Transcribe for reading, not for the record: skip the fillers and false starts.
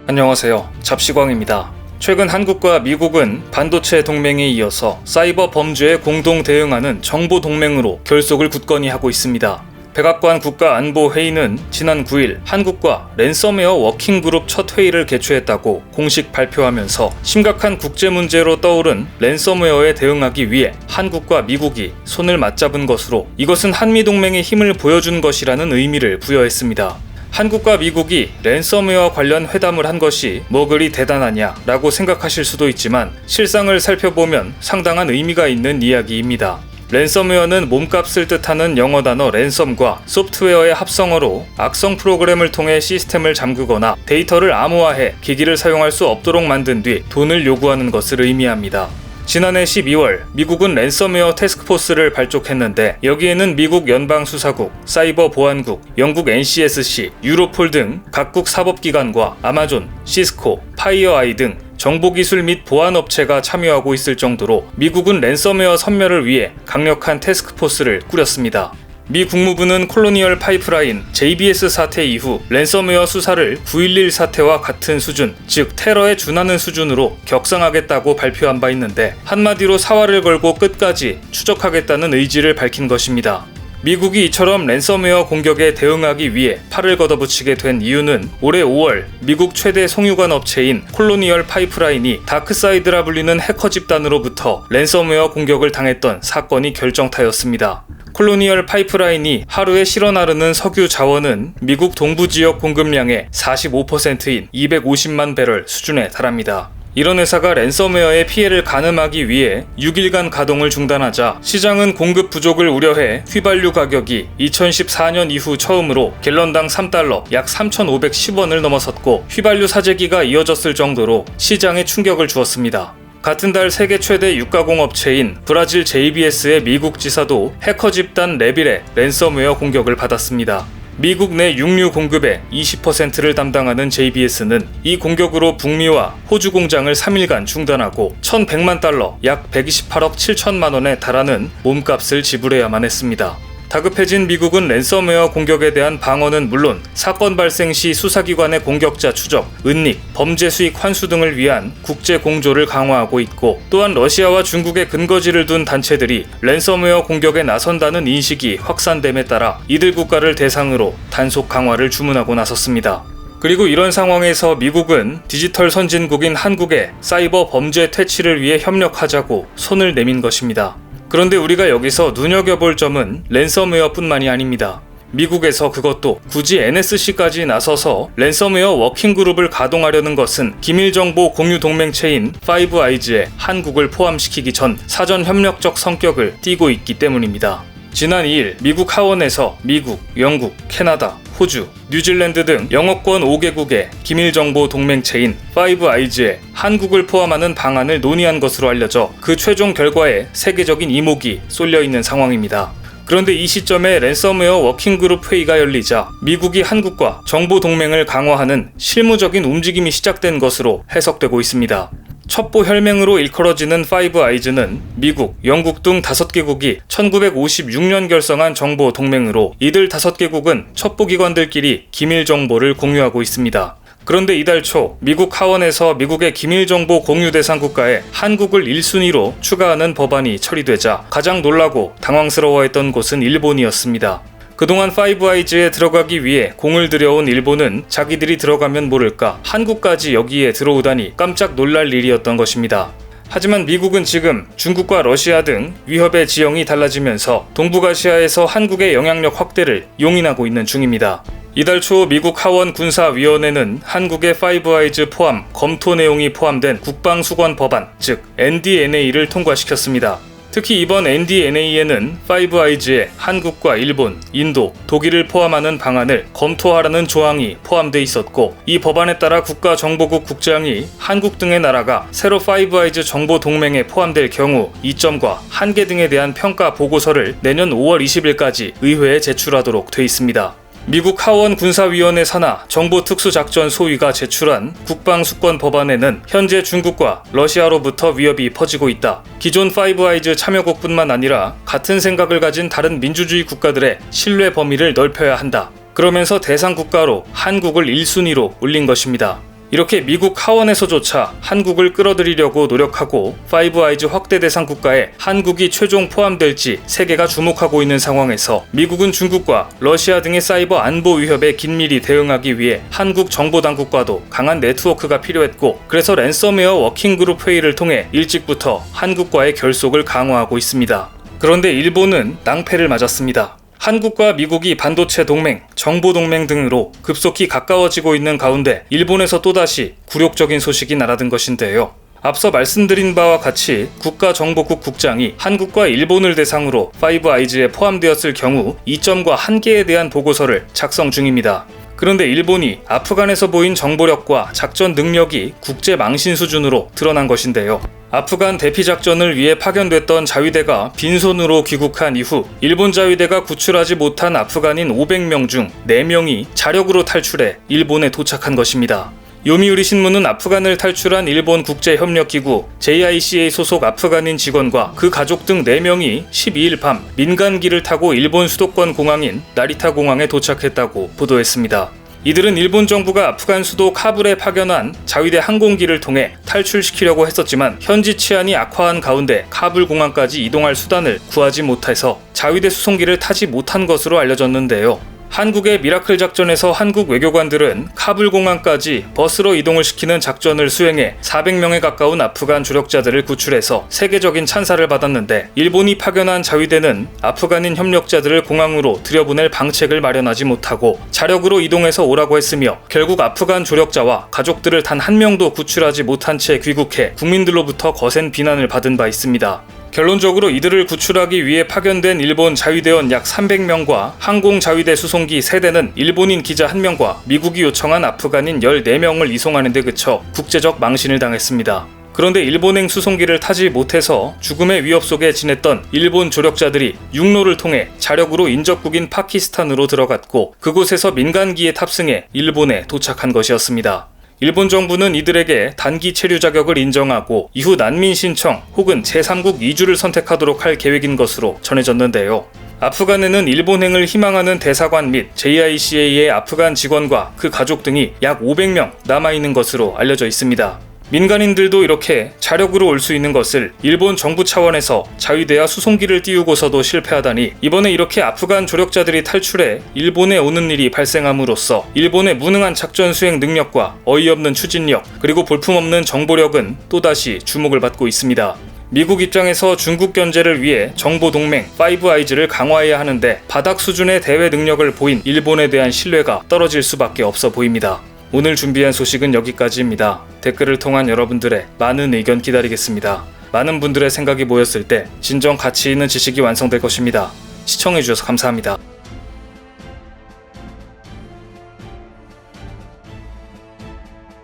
안녕하세요. 잡시광입니다. 최근 한국과 미국은 반도체 동맹에 이어서 사이버 범죄에 공동 대응하는 정보 동맹으로 결속을 굳건히 하고 있습니다. 백악관 국가안보회의는 지난 9일 한국과 랜섬웨어 워킹그룹 첫 회의를 개최했다고 공식 발표하면서 심각한 국제 문제로 떠오른 랜섬웨어에 대응하기 위해 한국과 미국이 손을 맞잡은 것으로 이것은 한미동맹의 힘을 보여준 것이라는 의미를 부여했습니다. 한국과 미국이 랜섬웨어 관련 회담을 한 것이 뭐 그리 대단하냐 라고 생각하실 수도 있지만 실상을 살펴보면 상당한 의미가 있는 이야기입니다. 랜섬웨어는 몸값을 뜻하는 영어 단어 랜섬과 소프트웨어의 합성어로 악성 프로그램을 통해 시스템을 잠그거나 데이터를 암호화해 기기를 사용할 수 없도록 만든 뒤 돈을 요구하는 것을 의미합니다. 지난해 12월 미국은 랜섬웨어 태스크포스를 발족했는데 여기에는 미국 연방수사국, 사이버보안국, 영국 NCSC, 유로폴 등 각국 사법기관과 아마존, 시스코, 파이어아이 등 정보기술 및 보안업체가 참여하고 있을 정도로 미국은 랜섬웨어 섬멸을 위해 강력한 태스크포스를 꾸렸습니다. 미 국무부는 콜로니얼 파이프라인 JBS 사태 이후 랜섬웨어 수사를 9.11 사태와 같은 수준, 즉 테러에 준하는 수준으로 격상하겠다고 발표한 바 있는데 한마디로 사활을 걸고 끝까지 추적하겠다는 의지를 밝힌 것입니다. 미국이 이처럼 랜섬웨어 공격에 대응하기 위해 팔을 걷어붙이게 된 이유는 올해 5월 미국 최대 송유관 업체인 콜로니얼 파이프라인이 다크사이드라 불리는 해커 집단으로부터 랜섬웨어 공격을 당했던 사건이 결정타였습니다. 콜로니얼 파이프라인이 하루에 실어 나르는 석유 자원은 미국 동부 지역 공급량의 45%인 250만 배럴 수준에 달합니다. 이런 회사가 랜섬웨어의 피해를 가늠하기 위해 6일간 가동을 중단하자 시장은 공급 부족을 우려해 휘발유 가격이 2014년 이후 처음으로 갤런당 3달러 약 3,510원을 넘어섰고 휘발유 사재기가 이어졌을 정도로 시장에 충격을 주었습니다. 같은 달 세계 최대 육가공업체인 브라질 JBS의 미국 지사도 해커 집단 레빌의 랜섬웨어 공격을 받았습니다. 미국 내 육류 공급의 20%를 담당하는 JBS는 이 공격으로 북미와 호주 공장을 3일간 중단하고 1,100만 달러 약 128억 7천만 원에 달하는 몸값을 지불해야만 했습니다. 다급해진 미국은 랜섬웨어 공격에 대한 방어는 물론 사건 발생 시 수사기관의 공격자 추적, 은닉, 범죄 수익 환수 등을 위한 국제 공조를 강화하고 있고 또한 러시아와 중국에 근거지를 둔 단체들이 랜섬웨어 공격에 나선다는 인식이 확산됨에 따라 이들 국가를 대상으로 단속 강화를 주문하고 나섰습니다. 그리고 이런 상황에서 미국은 디지털 선진국인 한국에 사이버 범죄 퇴치를 위해 협력하자고 손을 내민 것입니다. 그런데 우리가 여기서 눈여겨볼 점은 랜섬웨어뿐만이 아닙니다. 미국에서 그것도 굳이 NSC까지 나서서 랜섬웨어 워킹그룹을 가동하려는 것은 기밀정보 공유 동맹체인 파이브 아이즈에 한국을 포함시키기 전 사전 협력적 성격을 띠고 있기 때문입니다. 지난 2일 미국 하원에서 미국, 영국, 캐나다, 호주, 뉴질랜드 등 영어권 5개국의 기밀정보 동맹체인 파이브 아이즈에 한국을 포함하는 방안을 논의한 것으로 알려져 그 최종 결과에 세계적인 이목이 쏠려있는 상황입니다. 그런데 이 시점에 랜섬웨어 워킹그룹 회의가 열리자 미국이 한국과 정보 동맹을 강화하는 실무적인 움직임이 시작된 것으로 해석되고 있습니다. 첩보 혈맹으로 일컬어지는 파이브 아이즈는 미국, 영국 등 5개국이 1956년 결성한 정보 동맹으로 이들 5개국은 첩보기관들끼리 기밀 정보를 공유하고 있습니다. 그런데 이달 초 미국 하원에서 미국의 기밀정보 공유 대상 국가에 한국을 1순위로 추가하는 법안이 처리되자 가장 놀라고 당황스러워했던 곳은 일본이었습니다. 그동안 파이브 아이즈에 들어가기 위해 공을 들여온 일본은 자기들이 들어가면 모를까 한국까지 여기에 들어오다니 깜짝 놀랄 일이었던 것입니다. 하지만 미국은 지금 중국과 러시아 등 위협의 지형이 달라지면서 동북아시아에서 한국의 영향력 확대를 용인하고 있는 중입니다. 이달 초 미국 하원 군사위원회는 한국의 파이브 아이즈 포함 검토 내용이 포함된 국방수권 법안, 즉 NDNA를 통과시켰습니다. 특히 이번 NDNA에는 파이브 아이즈에 한국과 일본, 인도, 독일을 포함하는 방안을 검토하라는 조항이 포함돼 있었고 이 법안에 따라 국가정보국 국장이 한국 등의 나라가 새로 파이브 아이즈 정보 동맹에 포함될 경우 이점과 한계 등에 대한 평가 보고서를 내년 5월 20일까지 의회에 제출하도록 돼 있습니다. 미국 하원 군사위원회 산하 정보특수작전 소위가 제출한 국방수권 법안에는 현재 중국과 러시아로부터 위협이 퍼지고 있다. 기존 파이브 아이즈 참여국뿐만 아니라 같은 생각을 가진 다른 민주주의 국가들의 신뢰 범위를 넓혀야 한다. 그러면서 대상 국가로 한국을 1순위로 올린 것입니다. 이렇게 미국 하원에서조차 한국을 끌어들이려고 노력하고 파이브 아이즈 확대 대상 국가에 한국이 최종 포함될지 세계가 주목하고 있는 상황에서 미국은 중국과 러시아 등의 사이버 안보 위협에 긴밀히 대응하기 위해 한국 정보당국과도 강한 네트워크가 필요했고, 그래서 랜섬웨어 워킹그룹 회의를 통해 일찍부터 한국과의 결속을 강화하고 있습니다. 그런데 일본은 낭패를 맞았습니다. 한국과 미국이 반도체 동맹, 정보 동맹 등으로 급속히 가까워지고 있는 가운데 일본에서 또다시 굴욕적인 소식이 날아든 것인데요. 앞서 말씀드린 바와 같이 국가정보국 국장이 한국과 일본을 대상으로 파이브 아이즈에 포함되었을 경우 이점과 한계에 대한 보고서를 작성 중입니다. 그런데 일본이 아프간에서 보인 정보력과 작전 능력이 국제 망신 수준으로 드러난 것인데요. 아프간 대피작전을 위해 파견됐던 자위대가 빈손으로 귀국한 이후 일본 자위대가 구출하지 못한 아프간인 500명 중 4명이 자력으로 탈출해 일본에 도착한 것입니다. 요미우리 신문은 아프간을 탈출한 일본 국제협력기구 JICA 소속 아프간인 직원과 그 가족 등 4명이 12일 밤 민간기를 타고 일본 수도권 공항인 나리타 공항에 도착했다고 보도했습니다. 이들은 일본 정부가 아프간 수도 카불에 파견한 자위대 항공기를 통해 탈출시키려고 했었지만 현지 치안이 악화한 가운데 카불 공항까지 이동할 수단을 구하지 못해서 자위대 수송기를 타지 못한 것으로 알려졌는데요. 한국의 미라클 작전에서 한국 외교관들은 카불 공항까지 버스로 이동을 시키는 작전을 수행해 400명에 가까운 아프간 조력자들을 구출해서 세계적인 찬사를 받았는데, 일본이 파견한 자위대는 아프간인 협력자들을 공항으로 들여보낼 방책을 마련하지 못하고 자력으로 이동해서 오라고 했으며 결국 아프간 조력자와 가족들을 단 한 명도 구출하지 못한 채 귀국해 국민들로부터 거센 비난을 받은 바 있습니다. 결론적으로 이들을 구출하기 위해 파견된 일본 자위대원 약 300명과 항공 자위대 수송기 3대는 일본인 기자 1명과 미국이 요청한 아프간인 14명을 이송하는 데 그쳐 국제적 망신을 당했습니다. 그런데 일본행 수송기를 타지 못해서 죽음의 위협 속에 지냈던 일본 조력자들이 육로를 통해 자력으로 인접국인 파키스탄으로 들어갔고, 그곳에서 민간기에 탑승해 일본에 도착한 것이었습니다. 일본 정부는 이들에게 단기 체류 자격을 인정하고 이후 난민 신청 혹은 제3국 이주를 선택하도록 할 계획인 것으로 전해졌는데요. 아프간에는 일본행을 희망하는 대사관 및 JICA의 아프간 직원과 그 가족 등이 약 500명 남아있는 것으로 알려져 있습니다. 민간인들도 이렇게 자력으로 올 수 있는 것을 일본 정부 차원에서 자위대와 수송기를 띄우고서도 실패하다니, 이번에 이렇게 아프간 조력자들이 탈출해 일본에 오는 일이 발생함으로써 일본의 무능한 작전 수행 능력과 어이없는 추진력, 그리고 볼품없는 정보력은 또다시 주목을 받고 있습니다. 미국 입장에서 중국 견제를 위해 정보 동맹 파이브 아이즈를 강화해야 하는데 바닥 수준의 대외 능력을 보인 일본에 대한 신뢰가 떨어질 수밖에 없어 보입니다. 오늘 준비한 소식은 여기까지입니다. 댓글을 통한 여러분들의 많은 의견 기다리겠습니다. 많은 분들의 생각이 모였을 때 진정 가치 있는 지식이 완성될 것입니다. 시청해주셔서 감사합니다.